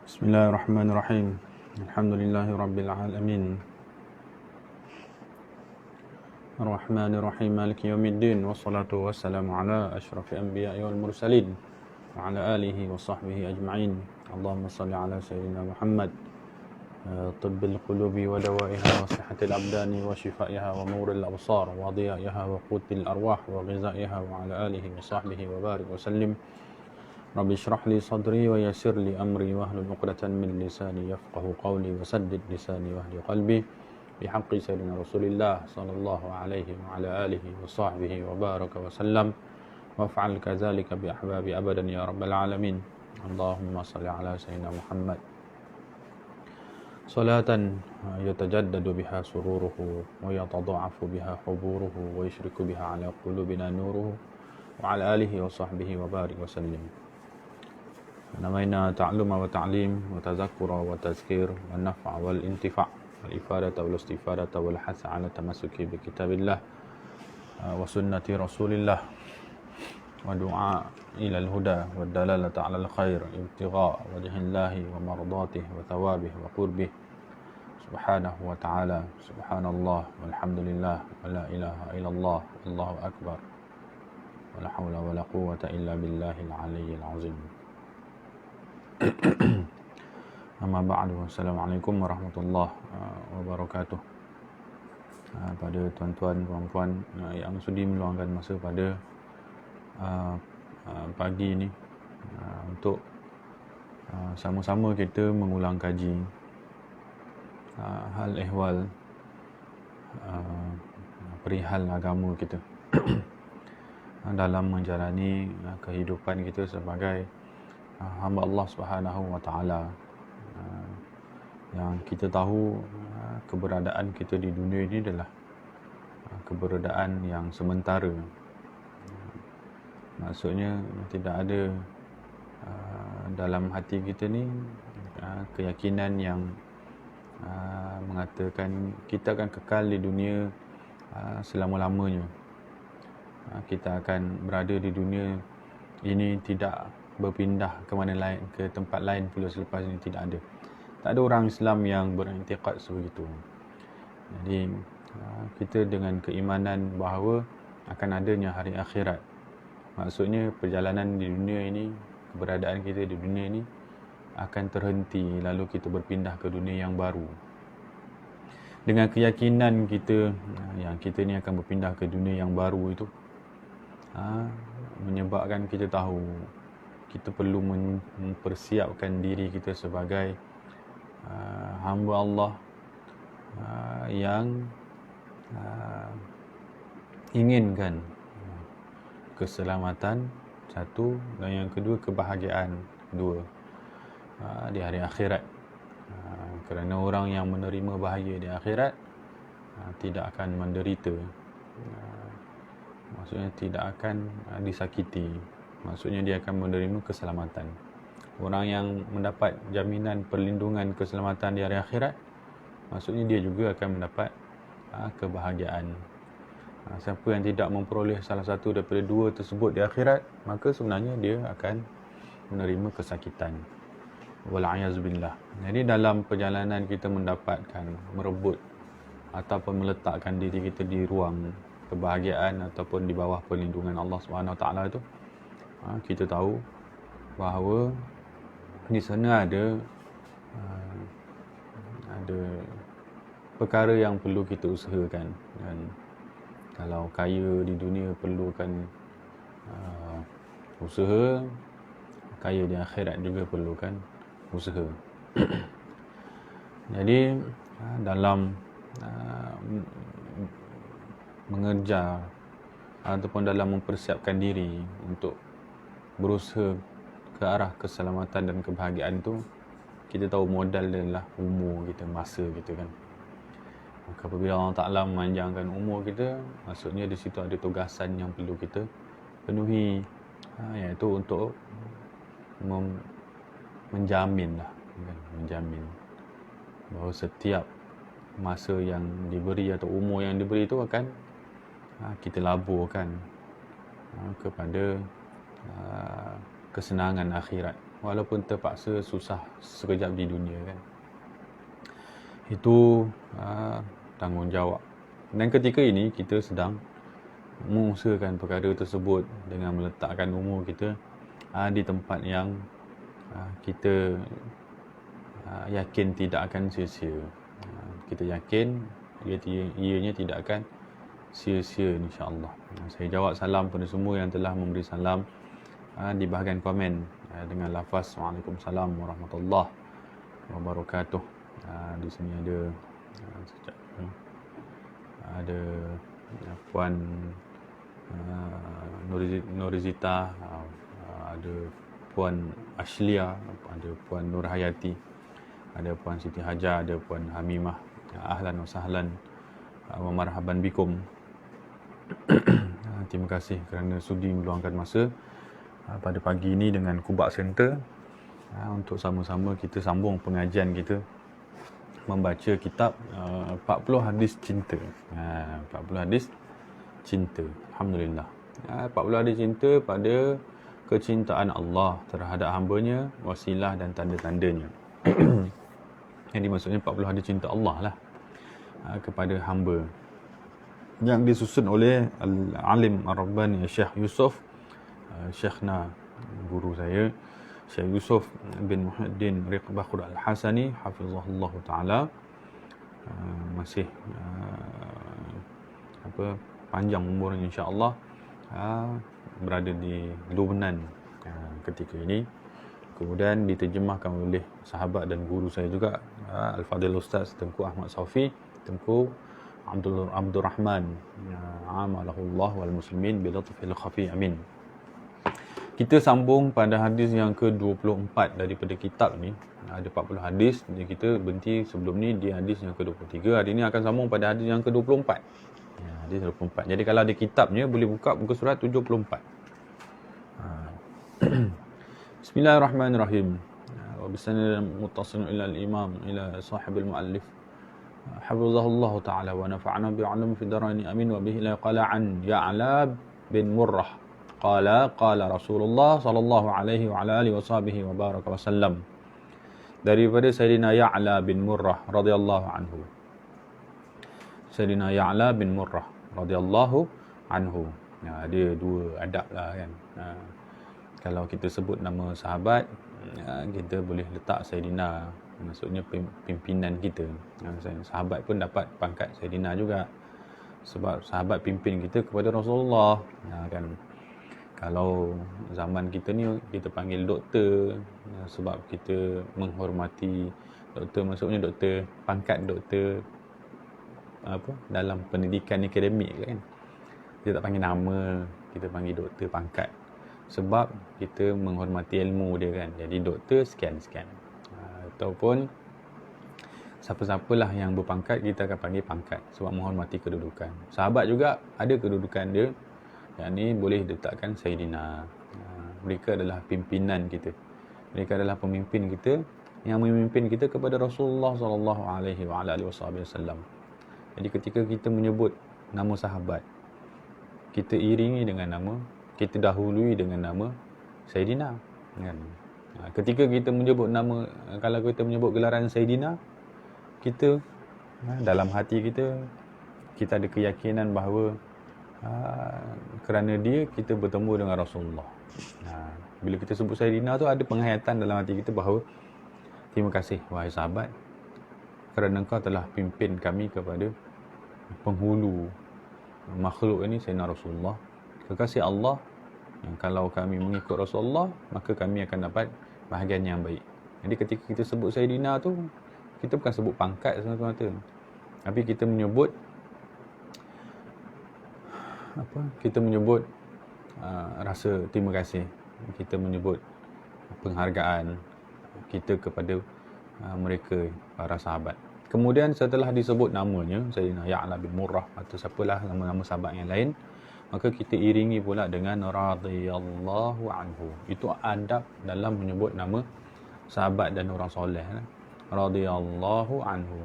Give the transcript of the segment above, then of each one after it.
Bismillahirrahmanirrahim. Alhamdulillahirabbil alamin. Ar-Rahmanir-Rahim. Maliki yaumiddin. Wassalatu wassalamu ala asyrafil anbiya'i wal mursalin wa ala alihi wa sahbihi ajma'in. Allahumma shalli ala sayyidina Muhammad tibbil qulubi wa dawaiha wa sihhatil abdani wa shifaiha wa nuril absar wa dhiyaiha wa qutil arwah wa ghizaiha wa ala alihi wa sahbihi wa barik wa sallim. Rabbi shrah li sadri wa yassir li amri wahlul 'uqdatan min lisani yafqahu qawli wa saddid lisani wahdi qalbi bihaqqi sayyidina Rasulillah sallallahu alaihi wa ala alihi wa sahbihi wa baraka wa sallam wa fa'al kadzalika bi ahbabi abadan ya rabbal alamin. Allahumma shalli ala sayyidina Muhammad salatan yatajaddadu biha sururuhu wa yatadha'afu biha huburuhu wa yushriku biha ala qulubina nuruhu wa ala alihi wa sahbihi wa barik wa sallim. Namaina ta'alluma wa ta'lim wa tazakkura wa tazkir wa naf'a wal intifa' wal ifadata wal istifadata wal hasa ala tamassuki bi kitabillah wa sunnati rasulillah wa du'a ila al-huda wa dalalata ala al-khair ibtigha' wajhillahi wa mardatihi wa thawabih wa qurbih subhanahu wa ta'ala. Subhanallah walhamdulillah wa la ilaha illallah wallahu akbar wa la hawla wa la quwwata illa billahil aliyyil azim. Amma ba'du. Assalamualaikum warahmatullahi wabarakatuh. Pada tuan-tuan, puan-puan yang sudi meluangkan masa pada pagi ini untuk sama-sama kita mengulang kaji hal ehwal perihal agama kita dalam menjalani kehidupan kita sebagai hamba Allah Subhanahu wa taala. Yang kita tahu keberadaan kita di dunia ini adalah keberadaan yang sementara. Maksudnya tidak ada dalam hati kita ni keyakinan yang mengatakan kita akan kekal di dunia selama-lamanya. Kita akan berada di dunia ini, tidak berpindah ke mana lain, ke tempat lain pula selepas ini. Tidak ada. Tak ada orang Islam yang beriktikad sebegitu. Jadi kita dengan keimanan bahawa akan adanya hari akhirat. Maksudnya perjalanan di dunia ini, keberadaan kita di dunia ini akan terhenti, lalu kita berpindah ke dunia yang baru. Dengan keyakinan kita yang kita ni akan berpindah ke dunia yang baru itu menyebabkan kita tahu kita perlu mempersiapkan diri kita sebagai hamba Allah yang inginkan keselamatan satu, dan yang kedua kebahagiaan dua di hari akhirat. Kerana orang yang menerima bahagia di akhirat tidak akan menderita, maksudnya tidak akan disakiti. Maksudnya dia akan menerima keselamatan. Orang yang mendapat jaminan perlindungan keselamatan di hari akhirat, maksudnya dia juga akan mendapat kebahagiaan. Siapa yang tidak memperoleh salah satu daripada dua tersebut di akhirat, maka sebenarnya dia akan menerima kesakitan. Wal'ayazubillah. Jadi dalam perjalanan kita mendapatkan, merebut ataupun meletakkan diri kita di ruang kebahagiaan ataupun di bawah perlindungan Allah Subhanahu Wa Taala itu, kita tahu bahawa di sana ada perkara yang perlu kita usahakan. Dan kalau kaya di dunia perlukan usaha, kaya di akhirat juga perlukan usaha. Jadi dalam mengejar ataupun dalam mempersiapkan diri untuk berusaha ke arah keselamatan dan kebahagiaan itu, kita tahu modal adalah umur kita, masa kita kan. Maka apabila Allah Ta'ala memanjangkan umur kita, maksudnya di situ ada tugasan yang perlu kita penuhi, iaitu untuk menjamin bahawa setiap masa yang diberi atau umur yang diberi itu akan kita laburkan kepada kesenangan akhirat. walaupun terpaksa susah sekejap di dunia kan. Itu tanggungjawab. Dan ketika ini kita sedang mengusahakan perkara tersebut dengan meletakkan umur kita di tempat yang kita yakin tidak akan sia-sia. Kita yakin ianya tidak akan sia-sia, insya-Allah. Saya jawab salam pada semua yang telah memberi salam di bahagian komen dengan lafaz Waalaikumsalam warahmatullahi wabarakatuh. Di sini ada Puan Nurizita, ada Puan Ashlia, ada Puan Nurhayati, ada Puan Siti Hajar, ada Puan Hamimah. Ahlan wa sahlan wa marhaban bikum. Terima kasih kerana sudi meluangkan masa pada pagi ini dengan Kubak Center untuk sama-sama kita sambung pengajian kita membaca kitab 40 hadis cinta. 40 hadis cinta. Alhamdulillah. 40 hadis cinta pada kecintaan Allah terhadap hamba-Nya, wasilah dan tanda-tandanya. Yang dimaksudnya 40 hadis cinta Allah lah kepada hamba, yang disusun oleh Al-Alim Ar-Rabbani Syekh Yusuf, Syekhna, guru saya, Syekh Yusuf bin Muhyiddin Riqbahur Al-Hasani hafizahullah taala. Masih panjang umurnya insya-Allah, berada di Lubnan ketika ini. Kemudian diterjemahkan oleh sahabat dan guru saya juga, Al-Fadil Ustaz Tengku Ahmad Saufi, Tengku Abdul Rahman, amalahullah wal muslimin bi latfil khafi, amin. Kita sambung pada hadis yang ke-24 daripada kitab ni. Ada 40 hadis, jadi kita berhenti sebelum ni di hadis yang ke-23. Hari ni akan sambung pada hadis yang ke-24. Hadis 24. Jadi kalau ada kitabnya boleh buka muka surat 74. Bismillahirrahmanirrahim. Wa bisanad muttasil ila al-imam ila sahibil muallif hafizahullah taala wa nafa'na bi'ilmi fi darain, amin. Wa bihi la qala an Ya'la bin Murrah qala Rasulullah sallallahu alaihi wa ala alihi wa sahbihi wa baraka wasallam. Daripada Sayyidina Ya'la bin Murrah radhiyallahu anhu. Sayyidina Ya'la bin Murrah radhiyallahu anhu. Dia dua adab lah kan. Kalau kita sebut nama sahabat, kita boleh letak Sayyidina, maksudnya pimpinan kita. Sahabat pun dapat pangkat Sayyidina juga, sebab sahabat pimpin kita kepada Rasulullah kan. Kalau zaman kita ni kita panggil doktor, sebab kita menghormati doktor, maksudnya doktor, pangkat doktor dalam pendidikan akademik kan. Kita tak panggil nama, kita panggil doktor pangkat, sebab kita menghormati ilmu dia kan. Jadi doktor sekian-sekian, ataupun siapa-siapalah yang berpangkat kita akan panggil pangkat, sebab menghormati kedudukan. Sahabat juga ada kedudukan dia, yang ni boleh letakkan Sayyidina. Mereka adalah pimpinan kita, mereka adalah pemimpin kita, yang memimpin kita kepada Rasulullah sallallahu alaihi wa ala alihi wasallam. Jadi ketika kita menyebut nama sahabat, kita iringi dengan nama, kita dahului dengan nama Sayyidina kan. Ketika kita menyebut nama, kalau kita menyebut gelaran Sayyidina, kita dalam hati kita ada keyakinan bahawa kerana dia kita bertemu dengan Rasulullah. Bila kita sebut Sayyidina tu, ada penghayatan dalam hati kita bahawa terima kasih wahai sahabat, kerana engkau telah pimpin kami kepada penghulu makhluk ini, Sayyidina Rasulullah. Kekasih Allah, yang kalau kami mengikut Rasulullah, maka kami akan dapat bahagian yang baik. Jadi ketika kita sebut Sayyidina tu, kita bukan sebut pangkat semata-mata, tapi kita menyebut kita menyebut rasa terima kasih, kita menyebut penghargaan kita kepada mereka, para sahabat. Kemudian setelah disebut namanya Sayyidina Ya'la bin Murrah atau siapalah nama-nama sahabat yang lain, maka kita iringi pula dengan radhiyallahu anhu. Itu adab dalam menyebut nama sahabat dan orang soleh. Radhiyallahu anhu.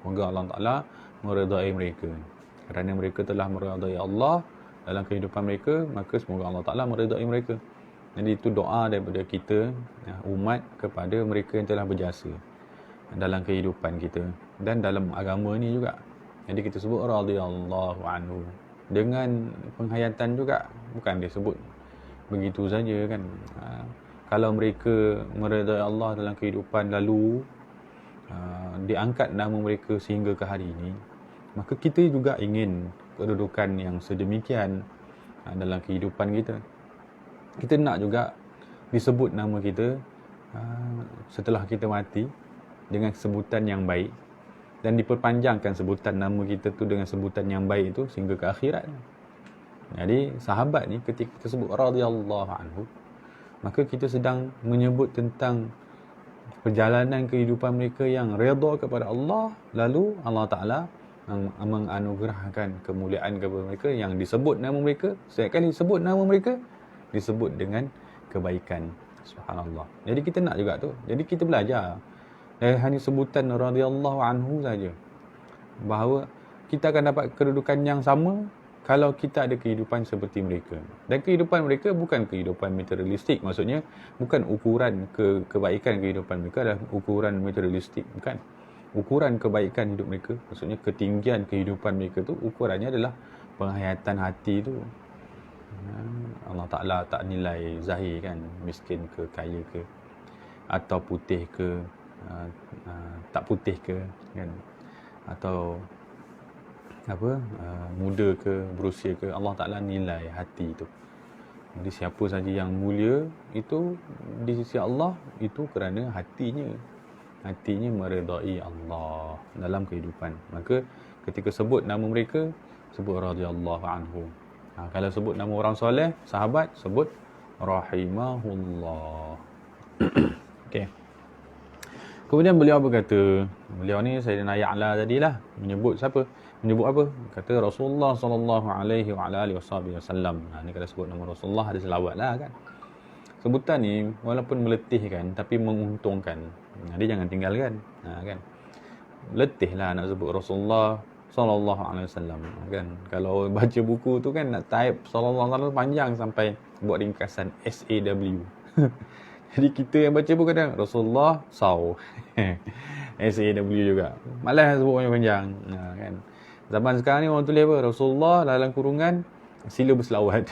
Moga Allah Ta'ala meridai mereka. Kerana mereka telah meridai Allah dalam kehidupan mereka, maka semoga Allah Ta'ala meridai mereka. Jadi itu doa daripada kita, umat, kepada mereka yang telah berjasa dalam kehidupan kita dan dalam agama ni juga. Jadi kita sebut radhiyallahu anhu dengan penghayatan juga, bukan dia sebut begitu saja kan. Kalau mereka meredai Allah dalam kehidupan lalu, diangkat nama mereka sehingga ke hari ini, maka kita juga ingin kedudukan yang sedemikian dalam kehidupan kita. Kita nak juga disebut nama kita setelah kita mati dengan sebutan yang baik, dan diperpanjangkan sebutan nama kita tu dengan sebutan yang baik itu sehingga ke akhirat. Jadi sahabat ni ketika kita sebut radhiyallahu anhu, maka kita sedang menyebut tentang perjalanan kehidupan mereka yang redha kepada Allah, lalu Allah Ta'ala menganugerahkan kemuliaan kepada mereka yang disebut nama mereka. Setiap kali disebut nama mereka, disebut dengan kebaikan. Subhanallah. Jadi kita nak juga tu. Jadi kita belajar dari hanya sebutan radhiyallahu anhu saja, bahawa kita akan dapat kedudukan yang sama kalau kita ada kehidupan seperti mereka. Dan kehidupan mereka bukan kehidupan materialistik. Maksudnya bukan ukuran kebaikan kehidupan mereka adalah ukuran materialistik. Bukan. Ukuran kebaikan hidup mereka, maksudnya ketinggian kehidupan mereka tu, ukurannya adalah penghayatan hati tu. Allah Ta'ala tak nilai zahir kan, miskin ke, kaya ke, atau putih ke, tak putih ke kan, atau muda ke, berusia ke. Allah Ta'ala nilai hati tu. Jadi siapa saja yang mulia itu di sisi Allah, itu kerana hatinya meredai Allah dalam kehidupan. Maka ketika sebut nama mereka, sebut radhiyallahu anhu. Kalau sebut nama orang soleh, sahabat, sebut rahimahullah. Okey. Kemudian beliau berkata, beliau ni Sayyidina Ya'la tadilah menyebut siapa? Menyebut apa? Kata Rasulullah sallallahu alaihi wa alihi wasallam. Ni kalau sebut nama Rasulullah ada selawatlah kan. Sebutan ni walaupun meletihkan tapi menguntungkan. Dia jangan tinggalkan. Kan. Letihlah nak sebut Rasulullah sallallahu alaihi wasallam kan. Kalau baca buku tu kan nak type sallallahu alaihi wasallam panjang sampai buat ringkasan SAW. Jadi kita yang baca pun kadang Rasulullah SAW juga. Malas sebut panjang-panjang. Kan. Zaman sekarang ni orang tulis apa? Rasulullah dalam kurungan sila berselawat.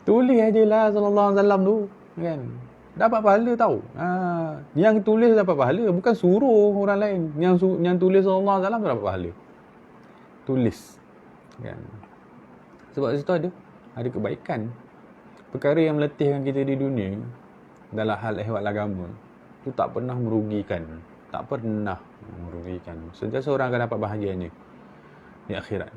Tulis aje lah sallallahu alaihi wasallam tu kan. Dapat pahala tau. Yang tulis dapat pahala, bukan suruh orang lain. Yang tulis sallallahu alaihi wasallam tu dapat pahala. Tulis kan. Sebab situ ada kebaikan. Perkara yang meletihkan kita di dunia dalam hal ehwal agama tu tak pernah merugikan. Tak pernah merugikan. Sentiasa orang akan dapat bahagianya di akhirat.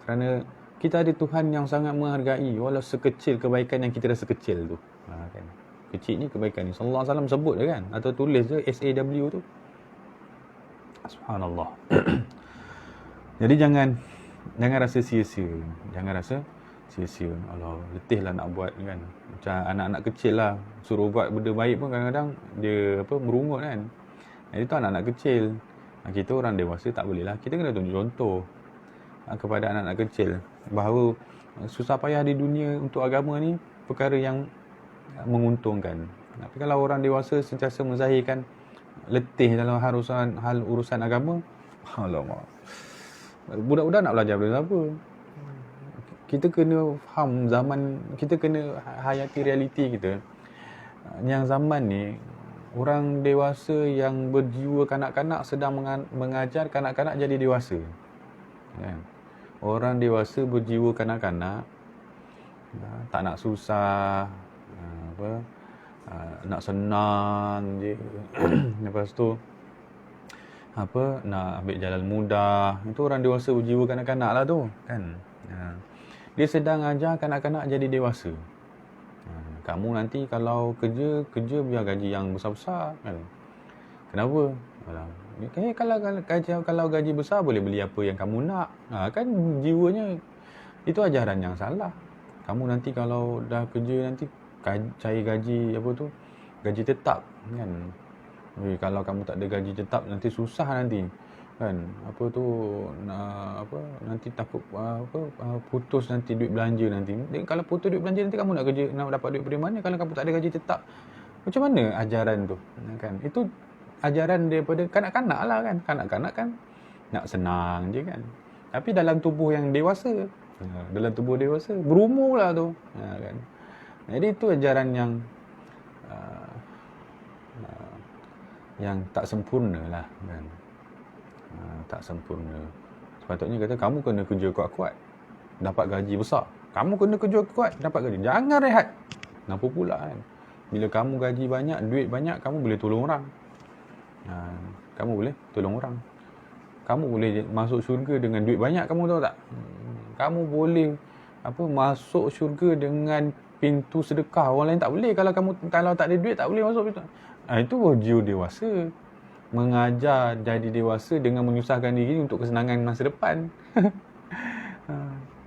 Kerana kita ada Tuhan yang sangat menghargai walau sekecil kebaikan yang kita rasa kecil tu. Kan. Kecil ni kebaikan ni. Sallallahu alaihi wasallam sebut je kan, atau tulis je SAW tu. Subhanallah. Jadi jangan rasa sia-sia. Jangan rasa sia-sia. Allah, letihlah nak buat kan. Macam anak-anak kecil lah, suruh buat benda baik pun kadang-kadang dia merungut kan. Jadi tu anak-anak kecil. Kita orang dewasa tak boleh lah. Kita kena tunjuk contoh kepada anak-anak kecil bahawa susah payah di dunia untuk agama ni perkara yang menguntungkan. Tapi kalau orang dewasa sentiasa menzahirkan letih dalam hal urusan agama, alamak, budak-budak nak belajar benda apa? Kita kena faham zaman, kita kena hayati realiti kita. Yang zaman ni orang dewasa yang berjiwa kanak-kanak sedang mengajar kanak-kanak jadi dewasa. Kan? Orang dewasa berjiwa kanak-kanak, tak nak susah, nak senang je. Lepas tu nak ambil jalan mudah. Itu orang dewasa berjiwa kanak-kanak lah tu kan. Dia sedang ajar kanak-kanak jadi dewasa. Kamu nanti kalau kerja biar gaji yang besar-besar kan. Kenapa? Kalau gaji besar boleh beli apa yang kamu nak. Kan jiwanya itu ajaran yang salah. Kamu nanti kalau dah kerja nanti cari gaji gaji tetap kan. Kalau kamu tak ada gaji tetap nanti susah nanti. kan, apa tu, apa nanti takut putus nanti duit belanja nanti. Kalau putus duit belanja nanti kamu nak kerja, nak dapat duit dari mana kalau kamu tak ada gaji tetap? Macam mana ajaran tu, kan? Itu ajaran daripada kanak-kanak lah kan. Kanak-kanak kan nak senang je kan. Tapi dalam tubuh yang dewasa, dalam tubuh dewasa berumur lah tu, kan. Jadi itu ajaran yang tak sempurna lah kan. Tak sempurna. Sepatutnya kata kamu kena kerja kuat-kuat, dapat gaji besar. Kamu kena kerja kuat, dapat gaji. Jangan rehat. Kenapa pula kan? Bila kamu gaji banyak, duit banyak, kamu boleh tolong orang. Kamu boleh tolong orang. Kamu boleh masuk syurga dengan duit banyak, kamu tahu tak? Kamu boleh masuk syurga dengan pintu sedekah. Orang lain tak boleh. Kalau tak ada duit, tak boleh masuk pintu. Itu jiwa dewasa. Mengajar jadi dewasa dengan menyusahkan diri untuk kesenangan masa depan.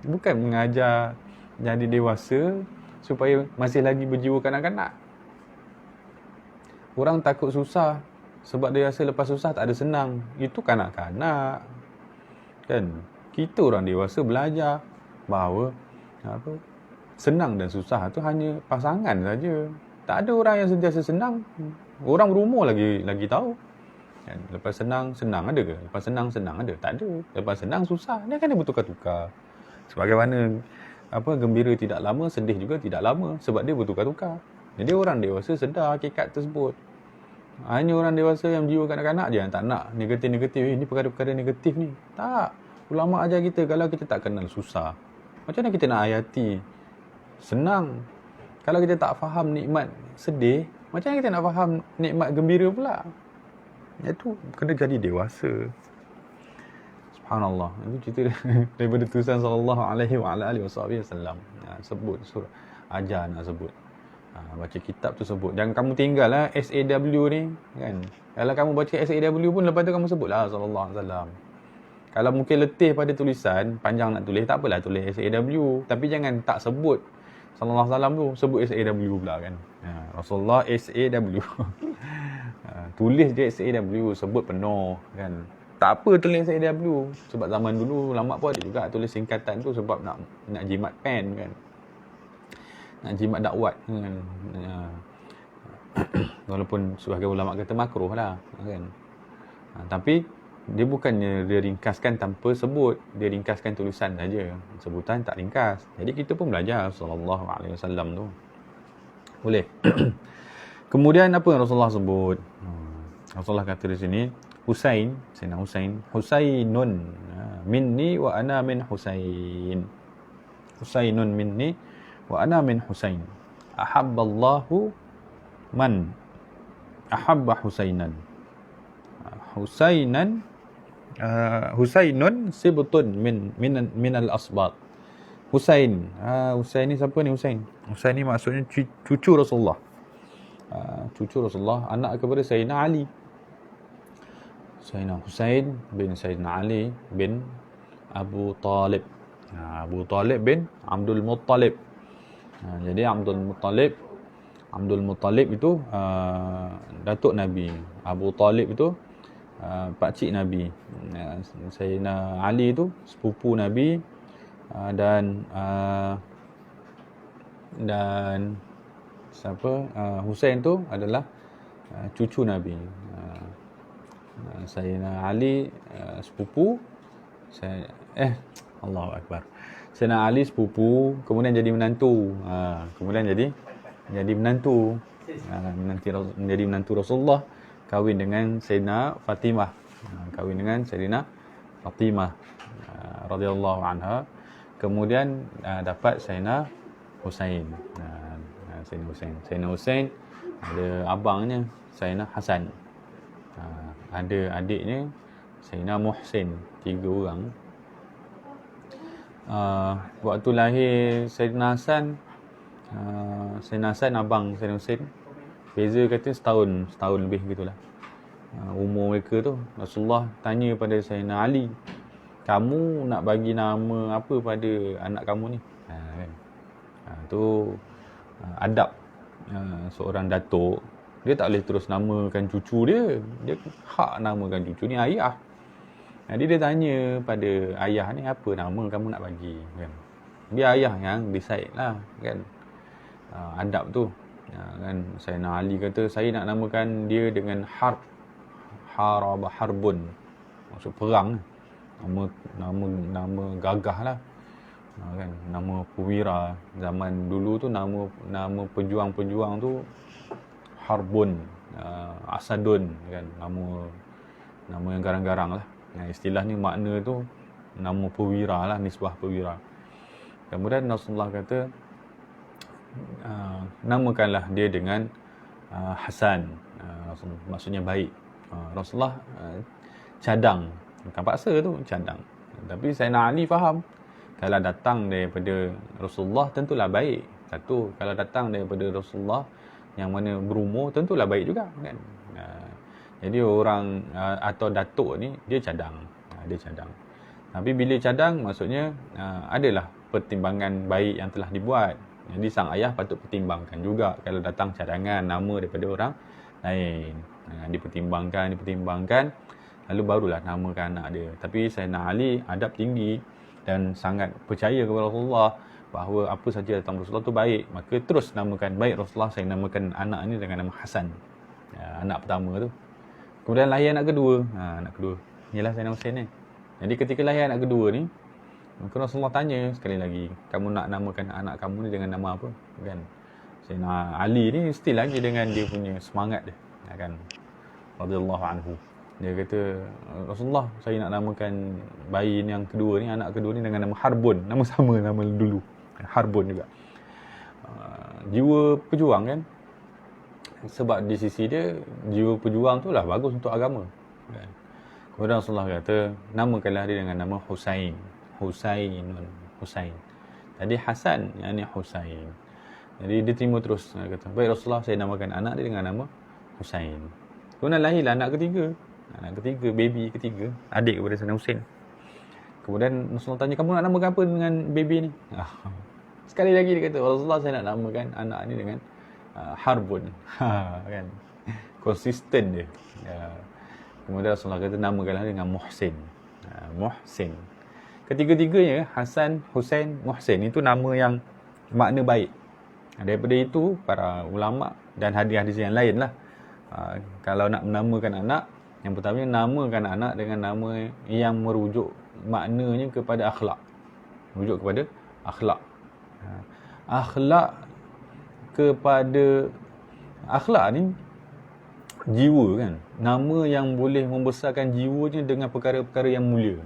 Bukan mengajar jadi dewasa supaya masih lagi berjiwa kanak-kanak. Orang takut susah sebab dia rasa lepas susah tak ada senang. Itu kanak-kanak. Kan? Kita orang dewasa belajar bahawa senang dan susah tu hanya pasangan saja. Tak ada orang yang sentiasa senang. Orang berumur lagi tahu. Kan? Lepas senang ada ke? Lepas senang ada? Tak ada. Lepas senang susah. Dia kan dia bertukar-tukar. Sebagaimana gembira tidak lama, sedih juga tidak lama sebab dia bertukar-tukar. Jadi orang dewasa sedar hakikat tersebut. Hanya orang dewasa yang jiwa kanak-kanak je yang tak nak negatif-negatif. Ini perkara-perkara negatif ni. Tak. Ulama ajar kita kalau kita tak kenal susah, macam mana kita nak hayati senang? Kalau kita tak faham nikmat sedih, macam mana kita nak faham nikmat gembira pula? Itu kena jadi dewasa. Subhanallah. Itu cerita daripada tulisan sallallahu alaihi wa alihi wasallam. Sebut surah ajar nak sebut. Baca kitab tu sebut. Jangan kamu tinggal lah SAW ni kan. Kalau kamu baca SAW pun lepas tu kamu sebut lah sallallahu alaihi wasallam. Kalau mungkin letih pada tulisan, panjang nak tulis, tak apalah tulis SAW. Tapi jangan tak sebut sallallahu alaihi wasallam tu, sebut SAW pula kan. Rasulullah SAW. Tulis je SAW, sebut penuh kan. Tak apa tulis SAW. Sebab zaman dulu lama pun ada juga tulis singkatan tu sebab nak jimat pen kan. Nak jimat dakwat kan. Walaupun sebagai ulama kata makruh lah kan. Tapi dia bukannya dia ringkaskan tanpa sebut, dia ringkaskan tulisan saja, sebutan tak ringkas. Jadi kita pun belajar sallallahu alaihi wasallam tu. Boleh. Kemudian apa yang Rasulullah sebut? Rasulullah kata di sini, Sayyidina Husainun minni wa ana min Husain. Husainun minni wa ana min Husain. Ahabballahu man ahabba Husainan. Husainun sibtun min al-asbat. Husain ni siapa ni Husain? Husain ni maksudnya cucu Rasulullah. Cucu Rasulullah, anak kepada Sayyidina Ali. Sayyidina Husain bin Sayyidina Ali bin Abu Talib. Abu Talib bin Abdul Muttalib. Jadi Abdul Muttalib itu datuk Nabi. Abu Talib itu pakcik Nabi. Sayyidina Ali itu sepupu Nabi, dan Husain tu adalah cucu Nabi. Sayyidina Ali sepupu, Allahu Akbar. Sayyidina Ali sepupu, kemudian jadi menantu. Kemudian jadi menantu. Menjadi menantu Rasulullah, kahwin dengan Sayyidina Fatimah. Radhiyallahu anha. Kemudian dapat Sayyidina Husain. Sayyidina Husain ada abangnya Sayyidina Hasan. Ada adiknya Sayyidina Muhsin. 3 orang. Waktu lahir Sayyidina Hasan, abang Sayyidina Husain, beza kata setahun lebih gitulah. Umur mereka tu. Rasulullah tanya pada Sayyidina Ali, kamu nak bagi nama apa pada anak kamu ni? Kan? Tu adab seorang datuk. Dia tak boleh terus namakan cucu dia. Dia hak namakan cucu ni ayah. Jadi dia tanya pada ayah ni, apa nama kamu nak bagi, kan. Dia ayah yang decide lah, kan. Adab tu, kan. Sayyidina Ali kata, saya nak namakan dia dengan harbun, maksud perang. Nama gagah lah, kan. Nama perwira zaman dulu tu, nama pejuang-pejuang tu harbun, asadun, kan. Nama yang garang-garang lah. Istilah ni makna tu nama perwira lah, nisbah perwira. Kemudian Rasulullah kata, namakanlah dia dengan Hasan, maksudnya baik. Rasulullah cadang, bukan paksa tu, cadang. Tapi Sayyidina Ali faham, kalau datang daripada Rasulullah tentulah baik. Satu, kalau datang daripada Rasulullah yang mana berumur, tentulah baik juga, kan. Jadi orang atau datuk ni dia cadang, Tapi bila cadang, maksudnya adalah pertimbangan baik yang telah dibuat. Jadi sang ayah patut pertimbangkan juga kalau datang cadangan nama daripada orang lain. Dipertimbangkan, lalu barulah namakan anak dia. Tapi Sayyidina Ali adab tinggi dan sangat percaya kepada Rasulullah bahawa apa saja datang Rasulullah tu baik, maka terus namakan. Baik Rasulullah, saya namakan anak ini dengan nama Hasan, anak pertama tu. Kemudian lahir anak kedua. Anak kedua ialah Sayyidina Husain ni. Jadi ketika lahir anak kedua ni, maka Rasulullah tanya sekali lagi, kamu nak namakan anak kamu ni dengan nama apa, kan. Sayyidina Ali ni still lagi dengan dia punya semangat dia, kan, radhiyallahu anhu. Dia kata, Rasulullah, saya nak namakan bayi yang kedua ni, anak kedua ni dengan nama Harbun. Nama sama, nama dulu, Harbun juga. Jiwa pejuang, kan. Sebab di sisi dia, jiwa pejuang tu lah bagus untuk agama, kan. Kemudian Rasulullah kata, namakanlah dia dengan nama Husain. Tadi Hasan, yang ni Husain. Jadi dia terima terus. Dia kata, baik Rasulullah, saya namakan anak dia dengan nama Husain. Kemudian lahirlah anak ketiga, baby ketiga, adik kepada Sayyidina Husain. Kemudian Rasulullah tanya, kamu nak namakan apa dengan baby ni? Sekali lagi dia kata, Rasulullah, saya nak namakan anak ni dengan Harbun. Kan, konsisten dia. Kemudian Rasulullah kata, namakanlah dengan Muhsin. Muhsin. Ketiga-tiganya, Hasan, Husain, Muhsin, itu nama yang makna baik. Daripada itu, para ulama dan hadis-hadis yang lain lah, kalau nak menamakan anak, yang pertama, namakan anak dengan nama yang merujuk maknanya kepada akhlak. Merujuk kepada akhlak. Akhlak ni jiwa, kan. Nama yang boleh membesarkan jiwanya dengan perkara-perkara yang mulia.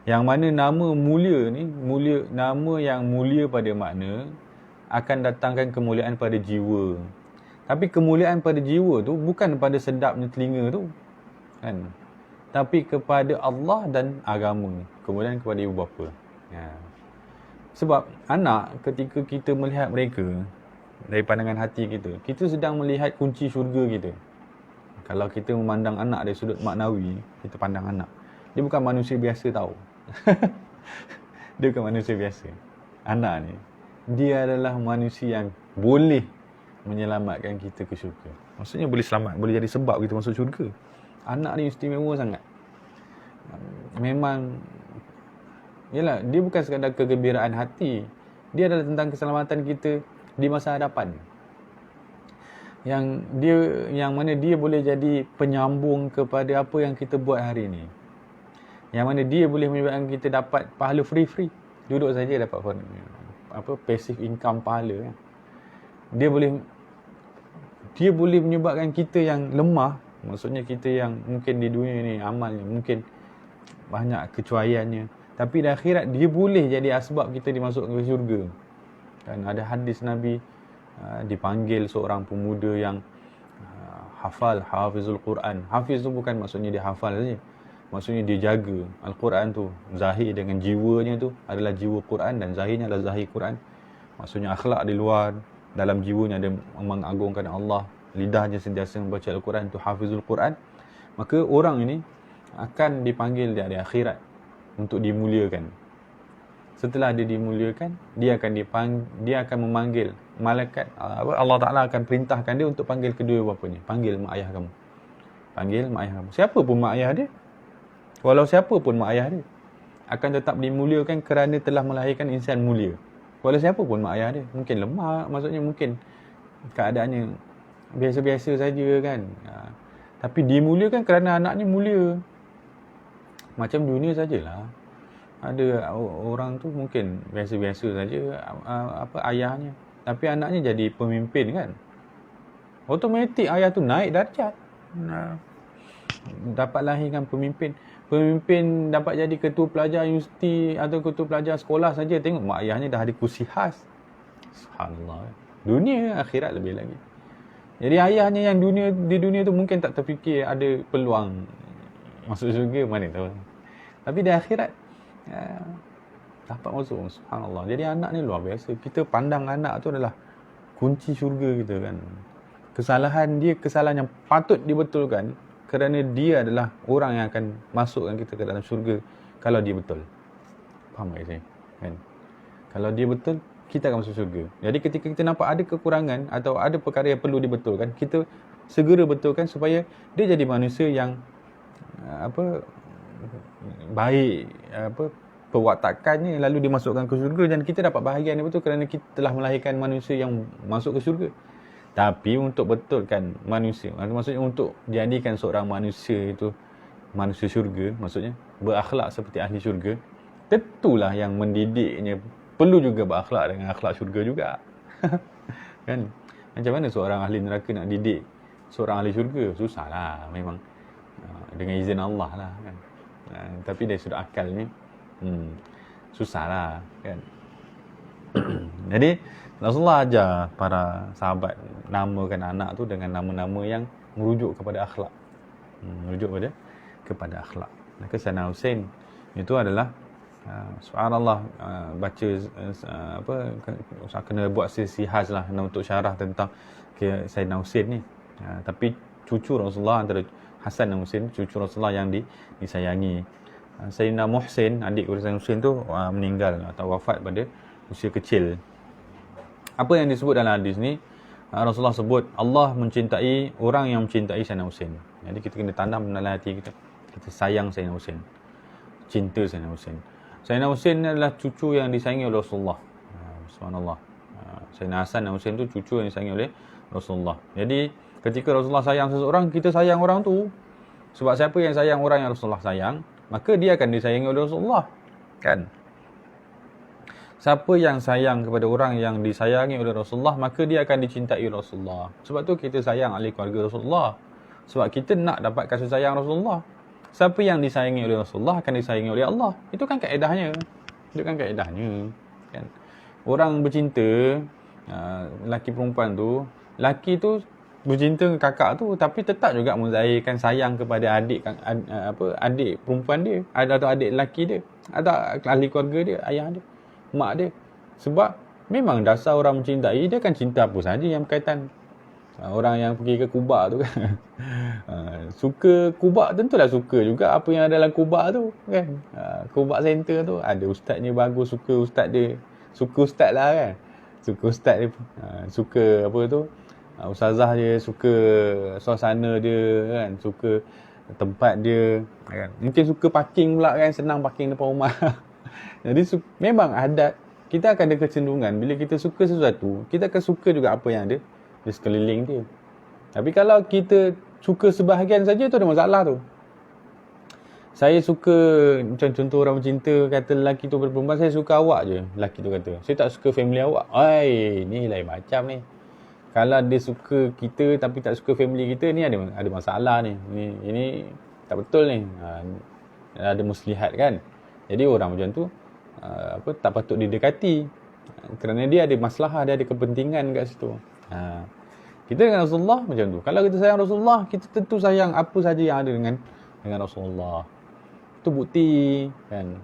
Yang mana nama mulia ni, nama yang mulia pada makna akan datangkan kemuliaan pada jiwa. Tapi kemuliaan pada jiwa tu bukan pada sedapnya telinga tu, kan. Tapi kepada Allah dan agama, kemudian kepada ibu bapa. Sebab anak, ketika kita melihat mereka dari pandangan hati kita, kita sedang melihat kunci syurga kita. Kalau kita memandang anak dari sudut maknawi, kita pandang anak, dia bukan manusia biasa tau. Dia bukan manusia biasa. Anak ni, dia adalah manusia yang boleh menyelamatkan kita ke syurga. Maksudnya boleh selamat, boleh jadi sebab kita masuk syurga. Anak ni istimewa sangat. Memang, yalah, dia bukan sekadar kegembiraan hati, dia adalah tentang keselamatan kita di masa hadapan. Yang mana dia boleh jadi penyambung kepada apa yang kita buat hari ni. Yang mana dia boleh menyebabkan kita dapat pahala free. Duduk saja dapat passive income pahala. Dia boleh menyebabkan kita yang lemah, maksudnya kita yang mungkin di dunia ni amalnya mungkin banyak kecuaiannya, tapi di akhirat dia boleh jadi asbab kita dimasukkan ke syurga. Dan ada hadis Nabi, dipanggil seorang pemuda yang hafizul Quran. Hafiz tu bukan maksudnya dia hafal saja, maksudnya dia jaga Al-Quran tu. Zahir dengan jiwanya tu adalah jiwa Quran, dan zahirnya adalah zahir Quran. Maksudnya akhlak di luar, dalam jiwanya ada mengagungkan Allah, lidahnya sentiasa membaca Al-Quran, tu hafizul Quran. Maka orang ini akan dipanggil di akhirat untuk dimuliakan. Setelah dia dimuliakan, dia akan memanggil malaikat. Allah Ta'ala akan perintahkan dia untuk panggil kedua bapanya. Panggil mak ayah kamu. Siapa pun mak ayah dia? Walau siapa pun mak ayah dia akan tetap dimuliakan kerana telah melahirkan insan mulia. Walau siapa pun mak ayah dia. Mungkin lemah, maksudnya mungkin keadaannya biasa-biasa saja kan. Tapi dimuliakan kerana anaknya mulia. Macam dunia sajalah. Ada orang tu mungkin biasa-biasa saja ayahnya. Tapi anaknya jadi pemimpin kan. Automatik ayah tu naik darjat. Dapat lahirkan pemimpin. Pemimpin dapat jadi ketua pelajar universiti atau ketua pelajar sekolah saja. Tengok mak ayahnya dah ada kursi khas. Subhanallah. Dunia, akhirat lebih lagi. Jadi ayahnya yang di dunia tu mungkin tak terfikir ada peluang masuk syurga, mana tahu. Tapi di akhirat dapat masuk. Subhanallah. Jadi anak ni luar biasa. Kita pandang anak tu adalah kunci syurga kita kan. Kesalahan dia kesalahan yang patut dibetulkan kerana dia adalah orang yang akan masukkan kita ke dalam syurga kalau dia betul. Faham tak saya? Kan? Kalau dia betul, kita akan masuk syurga. Jadi ketika kita nampak ada kekurangan atau ada perkara yang perlu dibetulkan, kita segera betulkan supaya dia jadi manusia yang baik, perwatakannya lalu dimasukkan ke syurga dan kita dapat bahagian yang betul kerana kita telah melahirkan manusia yang masuk ke syurga. Tapi untuk betulkan manusia, maksudnya untuk jadikan seorang manusia itu manusia syurga, maksudnya berakhlak seperti ahli syurga, tentulah yang mendidiknya perlu juga berakhlak dengan akhlak syurga juga. Kan? Macam mana seorang ahli neraka nak didik seorang ahli syurga? Susahlah memang. Dengan izin Allah lah kan. Tapi dari sudut akalnya susahlah kan. Jadi Rasulullah ajar para sahabat namakan anak tu dengan nama-nama yang merujuk kepada akhlak. Merujuk kepada akhlak. Maka Sayyidina Husain itu adalah subhanallah, baca kena buat sesi khas lah untuk syarah tentang Sayyidina Husain ni. Tapi cucu Rasulullah, antara Hasan dan Husain, cucu Rasulullah yang disayangi. Sayyidina Muhsin, adik kepada Sayyidina Husain tu meninggal atau wafat pada usia kecil. Apa yang disebut dalam hadis ni, Rasulullah sebut Allah mencintai orang yang mencintai Sayyidina Husain. Jadi kita kena tanam dalam hati kita, kita sayang Sayyidina Husain, cinta Sayyidina Husain. Sayyidina Husain adalah cucu yang disayangi oleh Rasulullah. Subhanallah. Sayyidina Hasan dan Husain tu cucu yang disayangi oleh Rasulullah. Jadi ketika Rasulullah sayang seseorang, kita sayang orang tu. Sebab siapa yang sayang orang yang Rasulullah sayang, maka dia akan disayangi oleh Rasulullah. Kan? Siapa yang sayang kepada orang yang disayangi oleh Rasulullah, maka dia akan dicintai Rasulullah. Sebab tu kita sayang ahli keluarga Rasulullah. Sebab kita nak dapat kasih sayang Rasulullah. Siapa yang disayangi oleh Rasulullah akan disayangi oleh Allah. Itu kan kaedahnya. Kan? Orang bercinta, lelaki perempuan tu, lelaki tu bercinta dengan kakak tu, tapi tetap juga menzahirkan sayang kepada adik perempuan dia, atau adik lelaki dia, atau ahli keluarga dia, ayah dia, mak dia. Sebab memang dasar orang mencintai, dia akan cinta apa saja yang berkaitan. Orang yang pergi ke Kubah tu kan, suka Kubah, tentulah suka juga apa yang ada dalam Kubah tu kan. Kubah Center tu ada ustaznya bagus, suka ustaz dia, suka ustaz lah kan, suka ustaz dia, suka apa tu, ustazah dia, suka suasana dia kan, suka tempat dia kan. Mungkin suka parking pula kan, senang parking depan rumah. Jadi memang adat kita akan ada kecenderungan, bila kita suka sesuatu, kita akan suka juga apa yang ada di sekeliling dia. Tapi kalau kita suka sebahagian saja, tu ada masalah tu. Saya suka, macam contoh orang bercinta kata lelaki tu pada perempuan, saya suka awak je, lelaki tu kata, saya tak suka family awak. Ni lain macam ni. Kalau dia suka kita tapi tak suka family kita, ni ada masalah ni. Ini tak betul ni. Ada muslihat kan. Jadi orang macam tu tak patut didekati, kerana dia ada masalah, dia ada kepentingan kat situ. Kita dengan Rasulullah macam tu. Kalau kita sayang Rasulullah, kita tentu sayang apa saja yang ada dengan Rasulullah. Itu bukti kan.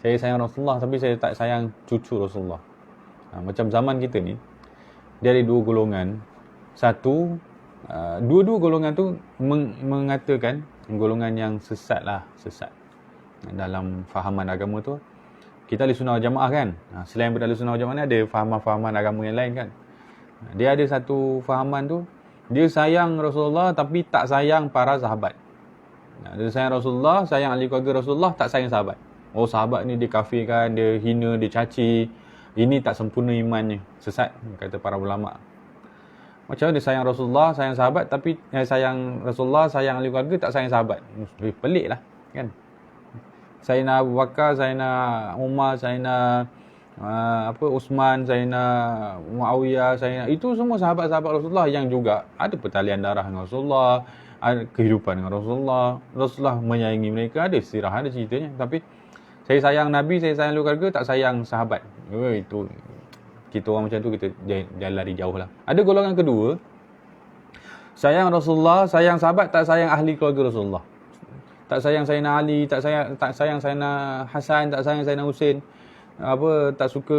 Saya sayang Rasulullah tapi saya tak sayang cucu Rasulullah. Macam zaman kita ni, dia ada dua golongan. Satu, dua-dua golongan tu mengatakan golongan yang sesat. Dalam fahaman agama tu, kita ahli sunnah wal jamaah kan. Selain daripada ahli sunnah wal jamaah ni, ada fahaman-fahaman agama yang lain kan. Dia ada satu fahaman tu, dia sayang Rasulullah tapi tak sayang para sahabat. Dia sayang Rasulullah, sayang ahli keluarga Rasulullah, tak sayang sahabat. Oh, sahabat ni dikafirkan, dia hina, dia caci. Ini tak sempurna imannya. Sesat, kata para ulama'. Macam mana dia sayang Rasulullah, sayang sahabat, tapi sayang Rasulullah, sayang ahli keluarga, tak sayang sahabat. Pelik lah, kan? Sayyidina Abu Bakar, Sayyidina Umar, Sayyidina Uthman, Sayyidina Muawiyah, Sayyidina, itu semua sahabat-sahabat Rasulullah yang juga ada pertalian darah dengan Rasulullah, ada kehidupan dengan Rasulullah. Rasulullah menyayangi mereka, ada sirah, ada ceritanya. Tapi saya sayang Nabi, saya sayang keluarga, tak sayang sahabat. Itu kita orang macam tu, kita jangan lari jauh lah. Ada golongan kedua, sayang Rasulullah, sayang sahabat, tak sayang ahli keluarga Rasulullah. Tak sayang Sayyidina Ali, tak sayang Sayyidina Hasan, tak sayang Sayyidina Husain. Tak suka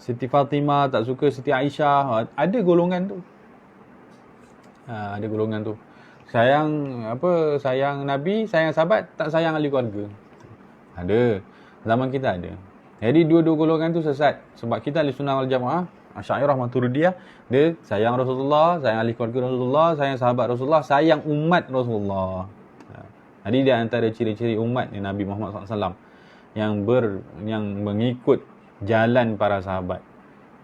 Siti Fatimah, tak suka Siti Aisyah. Ada golongan tu. Ada golongan tu. Sayang Nabi, sayang sahabat, tak sayang ahli keluarga. Ada. Zaman kita ada. Jadi dua-dua golongan tu sesat. Sebab kita ahli sunnah wal jamaah, Asy'ariyah Maturidiyah, dia sayang Rasulullah, sayang ahli keluarga Rasulullah, sayang sahabat Rasulullah, sayang umat Rasulullah. Jadi di antara ciri-ciri umat Nabi Muhammad SAW yang mengikut jalan para sahabat,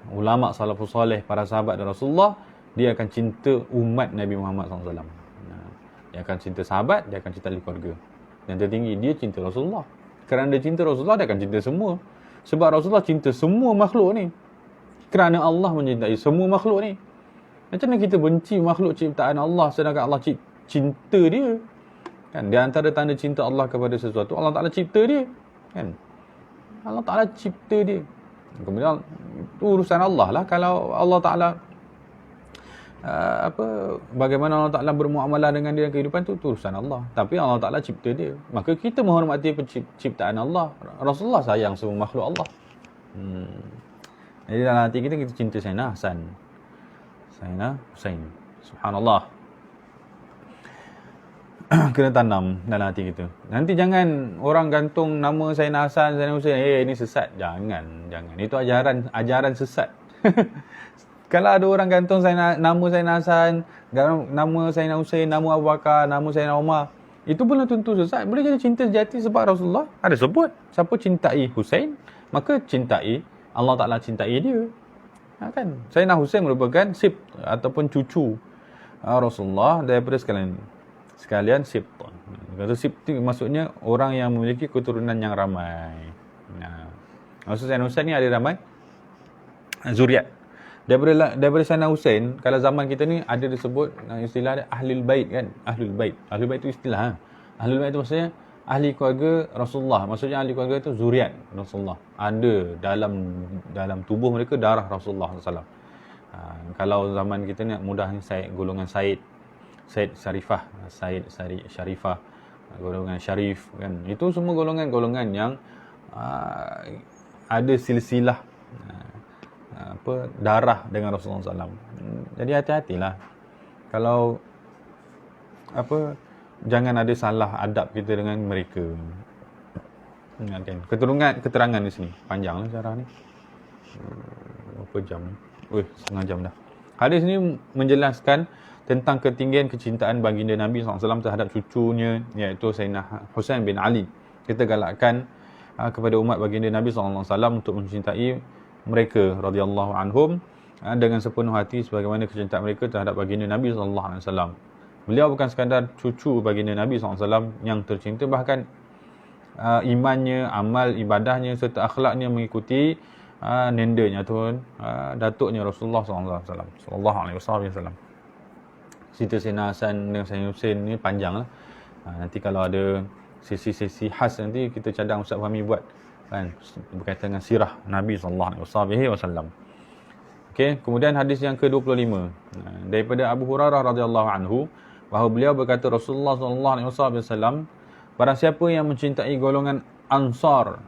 ulama salafus soleh, para sahabat dan Rasulullah, dia akan cinta umat Nabi Muhammad SAW. Dia akan cinta sahabat, dia akan cinta ahli keluarga. Yang tertinggi, dia cinta Rasulullah. Kerana dia cinta Rasulullah, dia akan cinta semua. Sebab Rasulullah cinta semua makhluk ni. Kerana Allah mencintai semua makhluk ni. Macam mana kita benci makhluk ciptaan Allah sedangkan Allah cinta dia? Kan? Di antara tanda cinta Allah kepada sesuatu, Allah Ta'ala cipta dia. Kan? Allah Ta'ala cipta dia. Kemudian itu urusan Allah lah. Kalau Allah Ta'ala bagaimana Allah Ta'ala bermuamalah dengan dia dalam kehidupan tu urusan Allah. Tapi Allah Ta'ala cipta dia. Maka kita menghormati penciptaan Allah. Rasulullah sayang semua makhluk Allah. Jadi dalam hati kita cinta Sayyidina Hasan, Sayyidina Husain. Subhanallah. Kena tanam dalam hati kita. Nanti jangan orang gantung nama Sayyidina Hasan, Sayyidina Husain, ini sesat. Jangan. Itu ajaran sesat. Kalau ada orang gantung nama Sayyidina Hasan, nama Sayyidina Husain, nama Abu Bakar, nama Sayyidina Umar, itu belum tentu sesat. Boleh jadi cinta sejati sebab Rasulullah ada sebut, siapa cintai Husain, maka cintai Allah Ta'ala, cintai dia. Kan? Sayyidina Husain merupakan sibt ataupun cucu Rasulullah daripada sekalian sibt. Kata sibt maksudnya orang yang memiliki keturunan yang ramai. Maksud Sayyidina Husain ni ada ramai zuriat. Daripada Sayyidina Husain, kalau zaman kita ni ada disebut istilah Ahlul Bait kan. Ahlul Bait itu istilah. Ahlul Bait itu maksudnya ahli keluarga Rasulullah. Maksudnya ahli keluarga itu zuriat Rasulullah. Ada dalam tubuh mereka darah Rasulullah SAW. Kalau zaman kita ni mudahnya golongan Said Syarifah, Syarifah, golongan Syarif kan. Itu semua golongan-golongan yang ada silsilah darah dengan Rasulullah SAW. Jadi hati-hatilah. Kalau jangan ada salah adab kita dengan mereka. Keterangan di sini panjang lah syarah ni. Berapa jam ni? Setengah jam dah. Hadis ni menjelaskan tentang ketinggian kecintaan baginda Nabi SAW terhadap cucunya, iaitu Sayyidina Husain bin Ali. Kita galakkan kepada umat baginda Nabi SAW untuk mencintai mereka radhiyallahu anhum dengan sepenuh hati sebagaimana kecintaan mereka terhadap baginda Nabi SAW. Beliau bukan sekadar cucu baginda Nabi SAW yang tercinta, bahkan imannya, amal ibadahnya serta akhlaknya mengikuti nendanya ataupun datuknya Rasulullah SAW. Sallallahu alaihi wasallam. Cerita Sayyidina Hasan dengan Sayyidina Husain ni panjang lah. Nanti kalau ada sesi-sesi khas nanti kita cadang Ustaz Fahmi buat kan, berkaitan dengan sirah Nabi SAW. Okey, kemudian hadis yang ke-25 daripada Abu Hurairah radhiyallahu anhu, bahawa beliau berkata Rasulullah SAW, barang siapa yang mencintai golongan Ansar,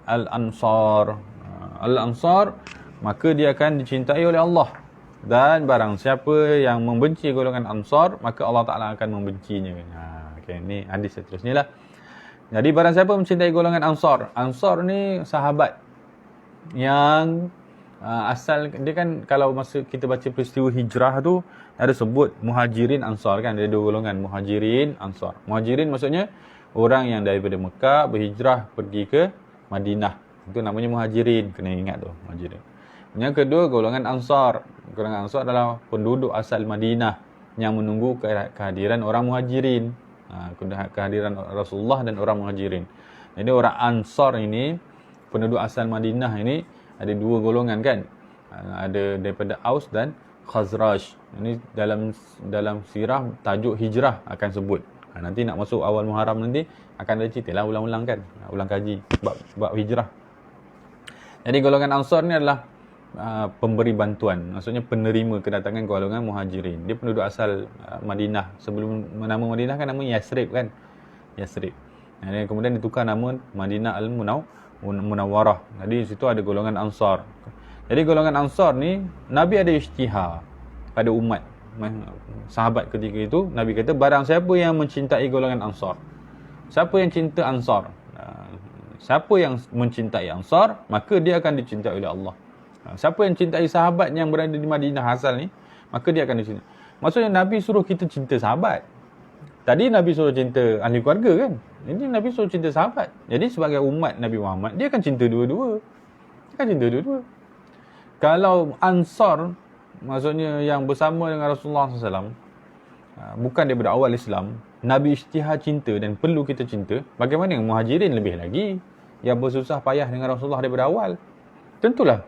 Al-Ansar, maka dia akan dicintai oleh Allah. Dan barang siapa yang membenci golongan Ansar, maka Allah Ta'ala akan membencinya. Okey, ni hadis seterusnya lah. Jadi barang siapa mencintai golongan Ansar ni sahabat yang asal dia kan, kalau masa kita baca peristiwa hijrah tu ada sebut muhajirin ansar kan, ada dua golongan, muhajirin ansar. Muhajirin maksudnya orang yang daripada Mekah berhijrah pergi ke Madinah, itu namanya muhajirin, kena ingat tu muhajirin. Yang kedua golongan ansar. Golongan ansar adalah penduduk asal Madinah yang menunggu kehadiran orang muhajirin, kehadiran Rasulullah dan orang muhajirin. Jadi orang ansar ini, penduduk asal Madinah ini, ada dua golongan kan, ada daripada Aus dan Khazraj. Ini dalam sirah tajuk hijrah akan sebut. Nanti nak masuk awal Muharram nanti akan ada cerita lah, ulang-ulang kan, ulang kaji bab hijrah. Jadi golongan Ansar ni adalah pemberi bantuan, maksudnya penerima kedatangan golongan muhajirin. Dia penduduk asal Madinah. Sebelum nama Madinah kan nama Yasrib kan, Yasrib. Dan kemudian ditukar nama Madinah Al-Munawwarah. Jadi di situ ada golongan Ansar. Jadi golongan Ansar ni Nabi ada isytihar pada umat sahabat ketika itu. Nabi kata barang siapa yang mencintai golongan Ansar, siapa yang cinta Ansar, siapa yang mencintai Ansar, maka dia akan dicintai oleh Allah. Siapa yang cintai sahabat yang berada di Madinah asal ni, maka dia akan dicintai. Maksudnya Nabi suruh kita cinta sahabat. Tadi Nabi suruh cinta ahli keluarga kan, ini Nabi suruh cinta sahabat. Jadi sebagai umat Nabi Muhammad, dia akan cinta dua-dua. Dia akan cinta dua-dua. Kalau Ansar, maksudnya yang bersama dengan Rasulullah SAW, bukan daripada awal Islam, Nabi isytihar cinta dan perlu kita cinta, bagaimana dengan muhajirin lebih lagi, yang bersusah payah dengan Rasulullah daripada awal, tentulah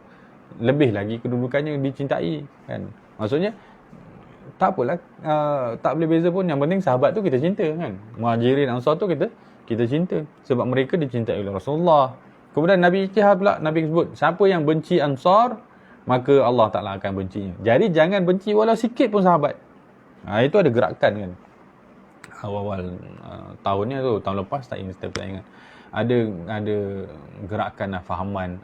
lebih lagi kedudukannya dicintai kan. Maksudnya tak apalah, tak boleh beza pun, yang penting sahabat tu kita cinta kan. Muhajirin Ansar tu kita cinta sebab mereka dicintai oleh Rasulullah. Kemudian Nabi isytihar pula, Nabi sebut siapa yang benci Ansar, maka Allah Ta'ala akan bencinya. Jadi jangan benci walau sikit pun sahabat. Itu ada gerakan kan. Awal-awal tahunnya tu, tahun lepas tak ingat. Ada gerakan fahaman,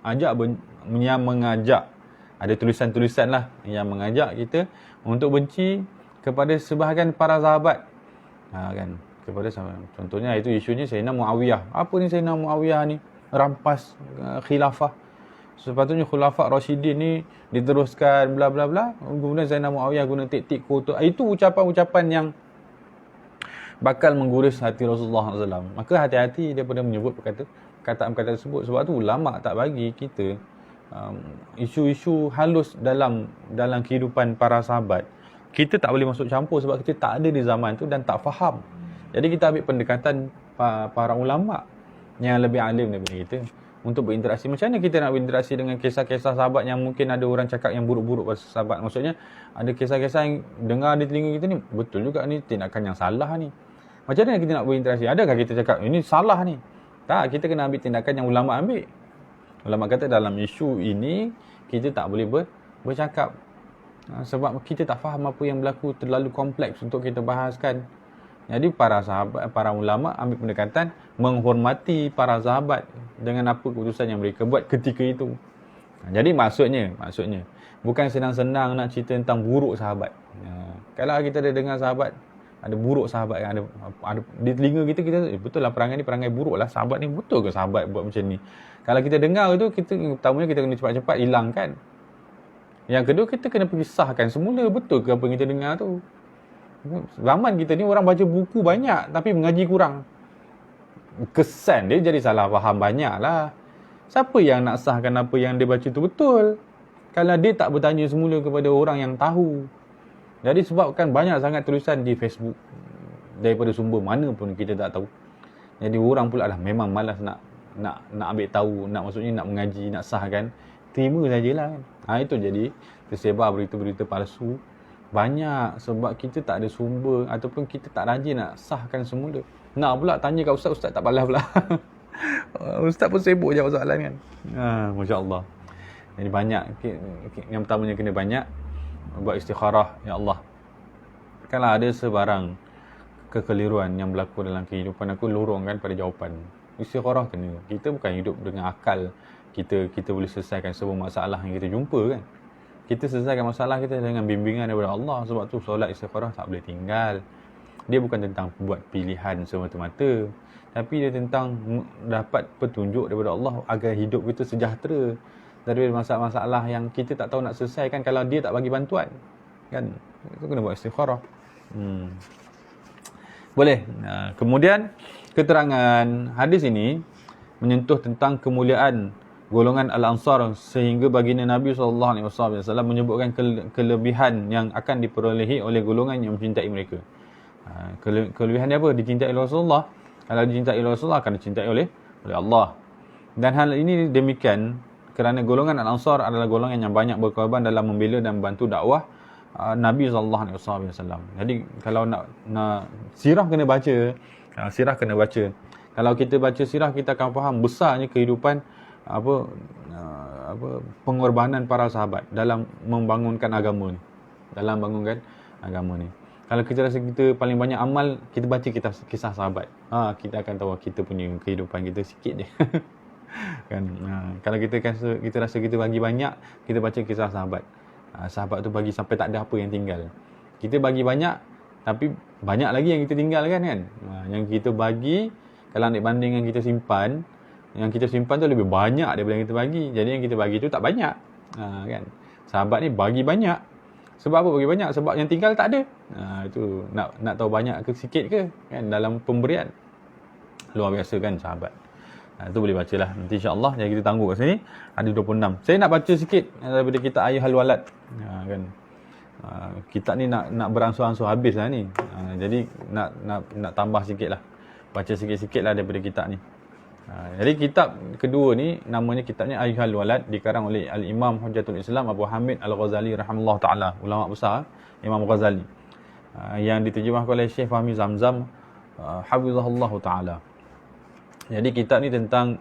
yang mengajak, ada tulisan-tulisan lah yang mengajak kita untuk benci kepada sebahagian para sahabat. Kan, kepada sahabat. Contohnya itu isunya Sayyidina Muawiyah. Apa ni Sayyidina Muawiyah ni? Rampas khilafah. Sepatutnya khulafah Rasyidin ni diteruskan bla bla bla. Kemudian Sayyidina Muawiyah guna tik-tik kotor. Itu ucapan-ucapan yang bakal mengguris hati Rasulullah SAW. Maka hati-hati daripada menyebut perkataan-perkataan tersebut. Sebab tu ulama tak bagi kita isu-isu halus dalam kehidupan para sahabat. Kita tak boleh masuk campur sebab kita tak ada di zaman tu dan tak faham. Jadi kita ambil pendekatan para ulama yang lebih alim daripada kita untuk berinteraksi. Macam mana kita nak berinteraksi dengan kisah-kisah sahabat yang mungkin ada orang cakap yang buruk-buruk pasal sahabat. Maksudnya ada kisah-kisah yang dengar di telinga kita ni, betul juga ni tindakan yang salah ni. Macam mana kita nak berinteraksi? Adakah kita cakap ini salah ni? Tak, kita kena ambil tindakan yang ulama ambil. Ulama kata dalam isu ini kita tak boleh bercakap sebab kita tak faham apa yang berlaku, terlalu kompleks untuk kita bahaskan. Jadi para sahabat, para ulama ambil pendekatan menghormati para sahabat dengan apa keputusan yang mereka buat ketika itu. Jadi maksudnya bukan senang-senang nak cerita tentang buruk sahabat. Kalau kita ada dengar sahabat, ada buruk sahabat yang ada di telinga kita betul lah perangai ni perangai buruk lah sahabat ni, betul ke sahabat buat macam ni? Kalau kita dengar itu, pertamanya kita kena cepat-cepat hilangkan. Yang kedua, kita kena pergi sahkan semula, betul ke apa yang kita dengar tu? Zaman kita ni orang baca buku banyak tapi mengaji kurang. Kesan dia jadi salah faham banyak lah. Siapa yang nak sahkan apa yang dia baca tu betul kalau dia tak bertanya semula kepada orang yang tahu? Jadi sebabkan banyak sangat tulisan di Facebook daripada sumber mana pun kita tak tahu. Jadi orang pula lah memang malas nak ambil tahu, maksudnya nak mengaji, nak sahkan, terima sajalah kan. Itu jadi tersebar berita-berita palsu banyak sebab kita tak ada sumber ataupun kita tak rajin nak sahkan semula. Nak pula tanya kat ustaz tak balas pula. Ustaz pun sibuk jawab soalan kan. Masya-Allah. Jadi banyak, yang pertamanya kena banyak buat istikharah. Ya Allah, kalau ada sebarang kekeliruan yang berlaku dalam kehidupan aku, lurungkan pada jawapan. Istikharah kena. Kita bukan hidup dengan akal kita boleh selesaikan semua masalah yang kita jumpa kan. Kita selesaikan masalah kita dengan bimbingan daripada Allah. Sebab tu solat istikharah tak boleh tinggal. Dia bukan tentang buat pilihan semata-mata, tapi dia tentang dapat petunjuk daripada Allah agar hidup kita sejahtera. daripada masalah-masalah yang kita tak tahu nak selesaikan kalau dia tak bagi bantuan. Kan? Itu kena buat istikharah. Boleh. Kemudian keterangan hadis ini menyentuh tentang kemuliaan golongan Al-Ansar sehingga baginda Nabi SAW menyebutkan kelebihan yang akan diperolehi oleh golongan yang mencintai mereka. Kelebihan dia apa? Dicintai oleh Rasulullah. Kalau dicintai oleh Rasulullah akan dicintai oleh Allah. Dan hal ini demikian kerana golongan Al-Ansar adalah golongan yang banyak berkorban dalam membela dan membantu dakwah Nabi SAW. Jadi kalau nak sirah kena baca. Sirah kena baca. Kalau kita baca sirah, kita akan faham besarnya kehidupan pengorbanan para sahabat dalam membangunkan agama ni. Kalau kita rasa kita paling banyak amal, kita baca kisah sahabat. Kita akan tahu kita punya kehidupan kita sikit je. Kan? Kalau kita rasa kita bagi banyak, kita baca kisah sahabat. Sahabat tu bagi sampai tak ada apa yang tinggal. Kita bagi banyak, tapi banyak lagi yang kita tinggalkan kan. Yang kita bagi, kalau nak banding yang kita simpan, tu lebih banyak daripada yang kita bagi. Jadi yang kita bagi tu tak banyak. Kan? Sahabat ni bagi banyak. Sebab apa bagi banyak? Sebab yang tinggal tak ada. Itu nak tahu banyak ke sikit ke kan dalam pemberian. Luar biasa kan sahabat. Itu boleh bacalah nanti insya-Allah. Jadi kita tangguh kat sini ada 26. Saya nak baca sikit daripada kitab Ayyuhal Walad. Kan. Kitab ni nak beransur-ansur habis lah ni. Jadi nak tambah sikitlah. Baca sikit-sikitlah daripada kitab ni. Jadi kitab kedua ni namanya kitabnya Ayyuhal Walad, dikarang oleh Al-Imam Hujjatul Islam Abu Hamid Al-Ghazali rahimahullah taala, ulama besar Imam Ghazali. Yang diterjemahkan oleh Syekh Fahmi Zamzam hafizahullah taala. Jadi kitab ni tentang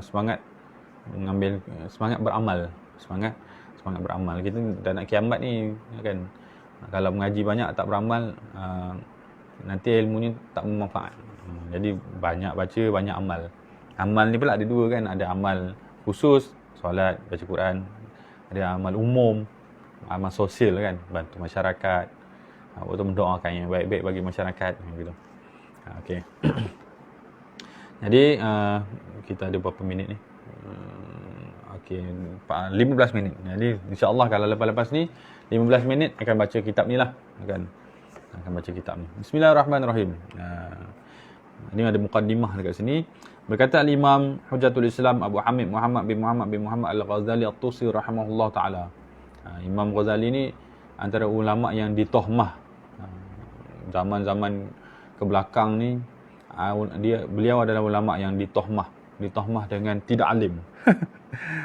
semangat beramal, semangat beramal. Kita dah nak kiamat ni kan. Kalau mengaji banyak tak beramal, nanti ilmu ni tak bermanfaat. Jadi banyak baca, banyak amal. Amal ni pula ada dua kan. Ada amal khusus, solat, baca Quran. Ada amal umum, amal sosial kan. Bantu masyarakat. Atau mendoakan yang baik-baik bagi masyarakat. Gitu. Okey. Jadi kita ada berapa minit ni? Okey, 15 minit. Jadi insya-Allah kalau lepas-lepas ni 15 minit akan baca kitab ni lah. Akan baca kitab ni. Bismillahirrahmanirrahim. Ini ada mukaddimah dekat sini. Berkata Al-Imam Hujjatul Islam Abu Hamid Muhammad bin Muhammad Al-Ghazali At-Tusi rahimahullah taala. Imam Ghazali ni antara ulama yang ditohmah zaman-zaman ke belakang ni. Beliau adalah ulama yang ditohmah dengan tidak alim.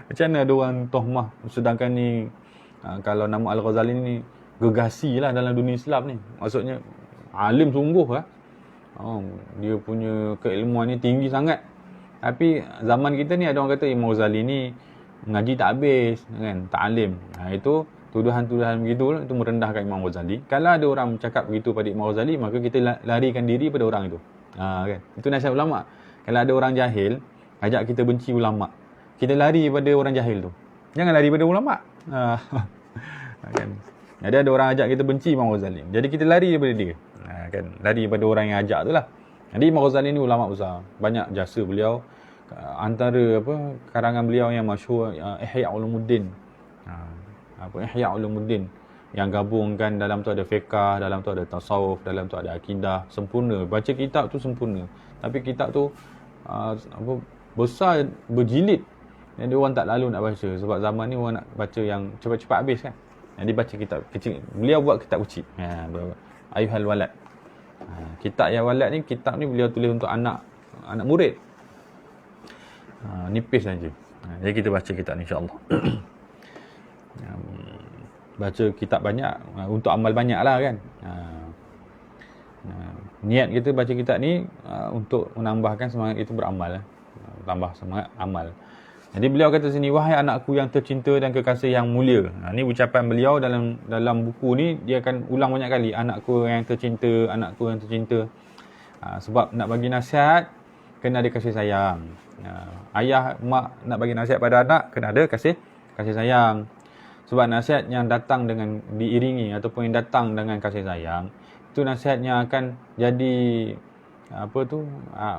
Macam mana ada orang tohmah sedangkan ni kalau nama Al-Ghazali ni gegasi lah dalam dunia Islam ni. Maksudnya alim sungguh lah. Dia punya keilmuan ni tinggi sangat. Tapi zaman kita ni ada orang kata Imam Ghazali ni mengaji tak habis kan, tak alim. Itu tuduhan-tuduhan begitu itu merendahkan Imam Ghazali. Kalau ada orang cakap begitu pada Imam Ghazali, maka kita larikan diri pada orang itu. Kan? Itu nasihat ulama. Kalau ada orang jahil ajak kita benci ulama, kita lari pada orang jahil tu. Jangan lari pada ulama. Kan? Jadi ada orang ajak kita benci Imam Ghazali. Jadi kita lari daripada dia. Kan? Lari daripada orang yang ajak tu lah. Jadi Imam Ghazali ni ulama besar. Banyak jasa beliau. Antara karangan beliau yang masyhur Ihya Ulumuddin. Ihya Ulumuddin yang gabungkan dalam tu ada fiqh, dalam tu ada tasawuf, dalam tu ada akidah, sempurna. Baca kitab tu sempurna. Tapi kitab tu besar, berjilid. Jadi orang tak lalu nak baca sebab zaman ni orang nak baca yang cepat-cepat habis kan. Jadi baca kitab kecil. Beliau buat kitab kecil. Ayyuhal Walad. Kitab Ayyuhal Walad ni, kitab ni beliau tulis untuk anak murid. Nipis saja. Jadi kita baca kitab ni insya-Allah. Baca kitab banyak untuk amal banyak lah kan. Niat kita baca kitab ni untuk menambahkan semangat kita beramal. Tambah semangat amal. Jadi beliau kata sini, wahai anakku yang tercinta dan kekasih yang mulia. Ini ucapan beliau dalam buku ni, dia akan ulang banyak kali. Anakku yang tercinta, anakku yang tercinta. Sebab nak bagi nasihat, kena ada kasih sayang. Ayah, mak nak bagi nasihat pada anak, kena ada kasih sayang. Sebab nasihat yang datang dengan diiringi ataupun yang datang dengan kasih sayang, itu nasihat yang akan jadi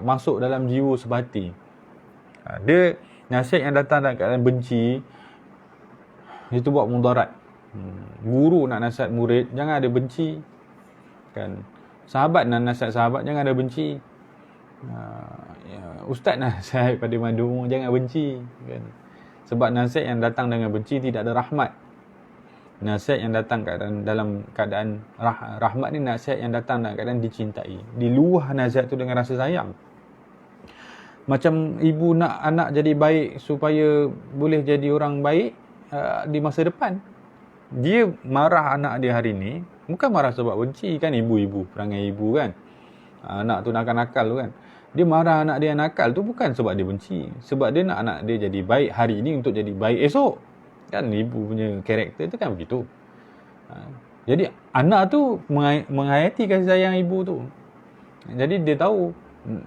masuk dalam jiwa sebati. Nasihat yang datang dalam keadaan benci, itu buat mudarat. Guru nak nasihat murid, jangan ada benci. Kan? Sahabat nak nasihat sahabat, jangan ada benci. Ustaz nak nasihat pada madu, jangan benci. Kan? Sebab nasihat yang datang dengan benci tidak ada rahmat. Nasihat yang datang dalam keadaan rahmat ni, nasihat yang datang dalam keadaan dicintai. Di luar nasihat tu dengan rasa sayang. Macam ibu nak anak jadi baik supaya boleh jadi orang baik di masa depan. Dia marah anak dia hari ni bukan marah sebab benci, kan ibu-ibu, perangai ibu kan. Anak tu nakal-nakal tu kan. Dia marah anak dia nakal tu bukan sebab dia benci, sebab dia nak anak dia jadi baik hari ni untuk jadi baik esok. Kan ibu punya karakter tu kan begitu. Jadi anak tu menghayati kasih sayang ibu tu. Jadi dia tahu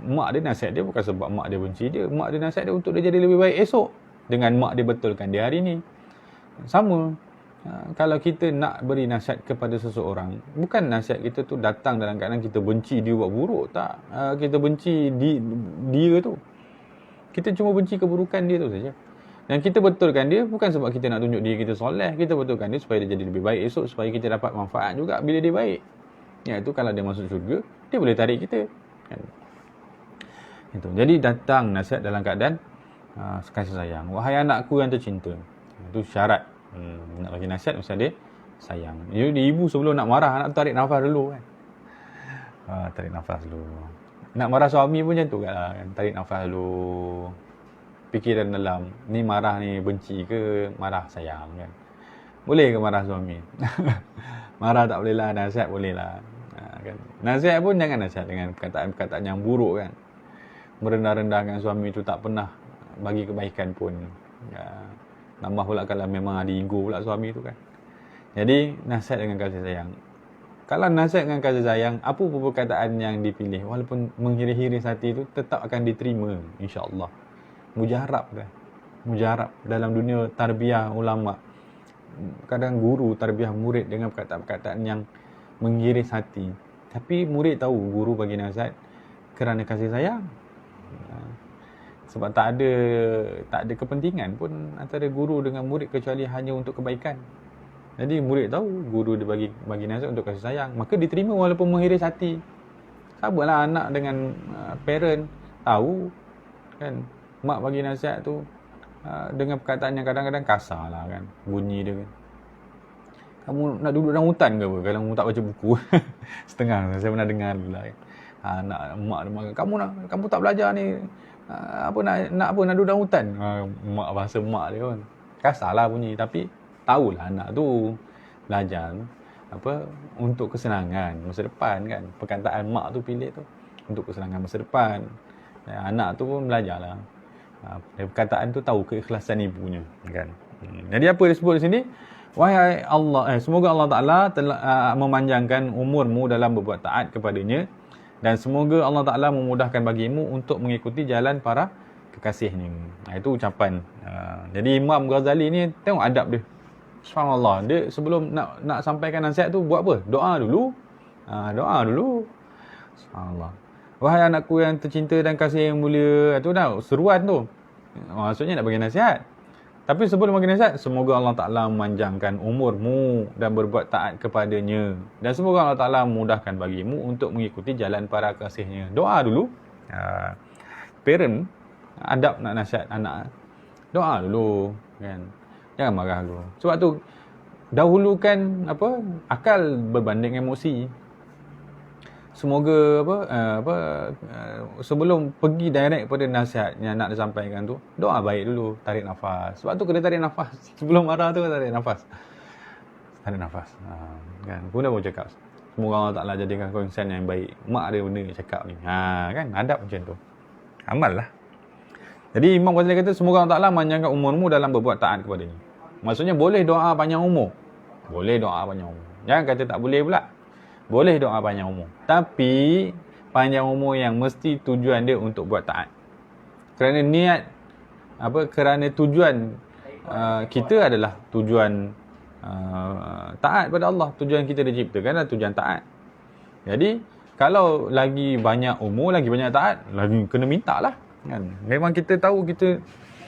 mak dia nasihat dia bukan sebab mak dia benci dia. Mak dia nasihat dia untuk dia jadi lebih baik esok. Dengan mak dia betulkan dia hari ni. Sama. Kalau kita nak beri nasihat kepada seseorang, bukan nasihat kita tu datang dalam keadaan kita benci dia buat buruk. Tak. Kita benci dia tu. Kita cuma benci keburukan dia tu saja. Dan kita betulkan dia bukan sebab kita nak tunjuk diri kita soleh. Kita betulkan dia supaya dia jadi lebih baik esok, supaya kita dapat manfaat juga bila dia baik. Iaitu kalau dia masuk syurga, dia boleh tarik kita. Kan? Itu. Jadi datang nasihat dalam keadaan kasih sayang. Wahai anakku yang tercinta. Itu syarat. Nak bagi nasihat mesti ada sayang. Jadi ibu sebelum nak marah, anak tarik nafas dulu kan. Tarik nafas dulu. Nak marah suami pun macam tu kan. Tarik nafas dulu. Fikiran dalam, ni marah ni benci ke marah sayang kan. Boleh ke marah suami? Marah tak boleh lah, nasihat boleh lah. Kan? Nasihat pun jangan nasihat dengan perkataan-perkataan yang buruk kan. Merendah-rendahkan suami tu, tak pernah bagi kebaikan pun. Nambah pula kalau memang ada ego pula suami tu kan. Jadi nasihat dengan kasih sayang. Kalau nasihat dengan kasih sayang, apa pun perkataan yang dipilih, walaupun menghiris-hiris hati tu, tetap akan diterima insya-Allah. Mujarab dah. Mujarab dalam dunia tarbiyah ulama. Kadang guru tarbiyah murid dengan perkataan-perkataan yang menghiris hati. Tapi murid tahu guru bagi nasihat kerana kasih sayang. Sebab tak ada kepentingan pun antara guru dengan murid kecuali hanya untuk kebaikan. Jadi murid tahu guru dia bagi nasihat untuk kasih sayang, maka diterima walaupun menghiris hati. Sabarlah anak dengan parent tahu kan, mak bagi nasihat tu dengan perkataan yang kadang-kadang kasar lah kan, bunyi dia kan. Kamu nak duduk dalam hutan ke apa kalau kamu tak baca buku? Setengah saya pernah dengar dulu lah kan. Anak mak dia makan, kamu tak belajar ni, nak duduk dalam hutan. Mak, bahasa mak dia kan kasarlah bunyi, tapi tahulah anak tu belajar untuk kesenangan masa depan kan. Perkataan mak tu pilih tu untuk kesenangan masa depan. Anak tu pun belajarlah. Perkataan tu tahu keikhlasan ibunya kan. Jadi apa disebut di sini? Wahai Allah, semoga Allah Ta'ala telah memanjangkan umurmu dalam berbuat taat kepadanya, dan semoga Allah Ta'ala memudahkan bagimu untuk mengikuti jalan para kekasihnya. Itu ucapan. Jadi Imam Ghazali ni tengok adab dia. Subhanallah. Dia sebelum nak sampaikan nasihat tu buat apa? Doa dulu. Doa dulu. Subhanallah. Wahai anakku yang tercinta dan kasih yang mulia. Itu dah seruan tu. Maksudnya nak bagi nasihat. Tapi sebelum bagi nasihat, semoga Allah Ta'ala memanjangkan umurmu dan berbuat taat kepadanya. Dan semoga Allah Ta'ala memudahkan bagimu untuk mengikuti jalan para kasihnya. Doa dulu. Parent, adab nak nasihat anak. Doa dulu. Kan? Jangan marah dulu. Sebab tu, dahulukan akal berbanding emosi. Semoga sebelum pergi direct pada nasihat yang nak disampaikan tu, doa baik dulu, tarik nafas. Sebab tu kena tarik nafas. Sebelum marah tu tarik nafas. Tarik nafas. Kan? Pun dah pun cakap, semoga Allah Ta'ala jadikan kau insan yang baik. Mak dia benda cakap ni. Kan? Adab macam tu. Amal lah. Jadi Imam Ghazali kata, semoga Allah Ta'ala memanjangkan umurmu dalam berbuat taat kepadanya. Maksudnya boleh doa panjang umur. Boleh doa panjang umur. Jangan kata tak boleh pula. Boleh doa panjang umur. Tapi panjang umur yang mesti tujuan dia untuk buat taat. Kerana niat kerana tujuan kita adalah tujuan taat pada Allah. Tujuan kita diciptakan adalah tujuan taat. Jadi kalau lagi banyak umur, lagi banyak taat, lagi kena minta lah kan. Memang kita tahu kita